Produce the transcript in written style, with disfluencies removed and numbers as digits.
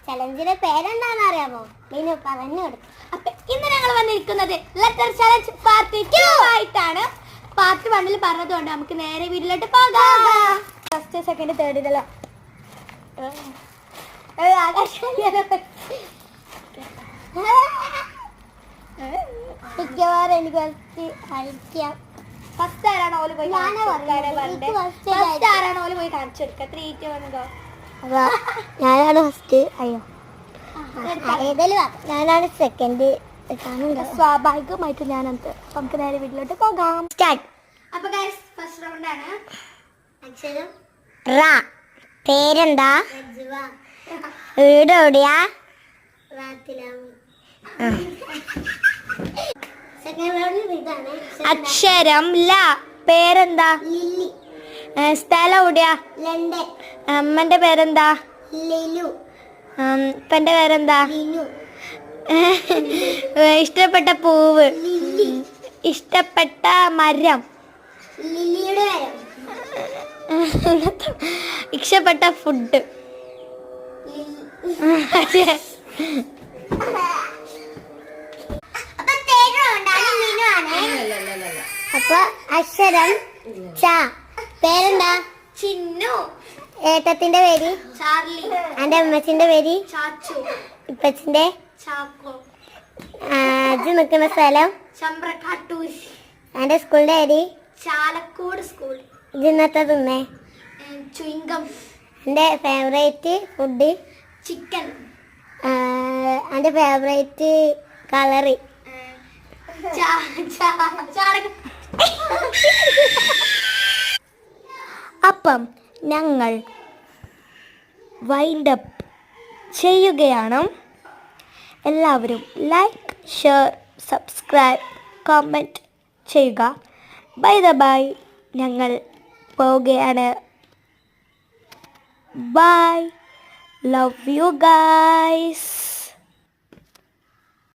ചലഞ്ചിന്റെ പേരെന്താണെന്ന് അറിയാമോ? മീനു പറഞ്ഞു കൊടുത്തു. അപ്പൊ ഇന്ന് ഞങ്ങൾ വന്നിരിക്കുന്നത് ലെറ്റർ ചലഞ്ച് പാർട്ട് 2 ആയിട്ടാണ്. പാർട്ട് 1 പറഞ്ഞതുകൊണ്ട് നമുക്ക് നേരെ വീട്ടിലോട്ട് പോകാം. ഫസ്റ്റ് സെക്കൻഡ് തേർഡ് ഇതല്ലോ. മിക്കവാറും എനിക്ക് കുറച്ച് അയക്കാം. ഫസ്റ്റ് ആരാണ് ഓല് പോയി കാണിച്ചു കൊടുക്കുക? 3 2 1 ഗോ. ഞാനാണ് ഫസ്റ്റ്. അയ്യോ ഞാനാണ് സെക്കൻഡ്. സ്വാഭാവികമായിട്ട് ഞാനത്. നമുക്ക് നേരെ വീട്ടിലോട്ട് പോകാം. സ്റ്റാർട്ട്. അപ്പൊ ഗൈസ് ഫസ്റ്റ് റൗണ്ട് ആണ്. അക്ഷരം റ. പേരെന്താ? വീട് എവിടെയാ? അക്ഷരം ല. പേരെന്താ? ലില്ലി. സ്ഥലം എവിടെയാ? ലണ്ടൻ. അമ്മന്റെ പേരെന്താ? ലിലു. ഇപ്പന്റെ പേരെന്താ? ലിനു. ഇഷ്ടപ്പെട്ട പൂവ്? ലില്ലി. ഇഷ്ടപ്പെട്ട മരം? ലില്ലിയുടെ മരം. ഇഷ്ടപ്പെട്ട ഫുഡ്? അപ്പൊ അക്ഷരം ച. പേരെന്താ? ചിന്നു. ഏട്ടത്തിന്റെ പേര്? ചാർലി. എന്റെ അമ്മച്ചിന്റെ പേര്? ചാച്ചു. ഇപ്പച്ചിന്റെ? ചാക്കോ. അജ് നിൽക്കുന്ന സ്ഥലം? ചമ്പ്രക്കാട്ടൂർ. എന്റെ സ്കൂളിന്റെ പേര്? ചാലക്കോട് സ്കൂൾ. ഇത് ഇന്നത്തെ തിന്നേ? ചുയിങ്കം. എന്റെ ഫേവറേറ്റ് ഫുഡ്? ചിക്കൻ. എന്റെ ഫേവറേറ്റ് കളറ്? അപ്പം ഞങ്ങൾ വൈൻഡപ്പ് ചെയ്യുകയാണ്. എല്ലാവരും ലൈക്ക്, ഷെയർ, സബ്സ്ക്രൈബ്, കമൻറ്റ് ചെയ്യുക. Bye the bye. ഞങ്ങൾ പോവുകയാണ്. ബൈ. Love you guys.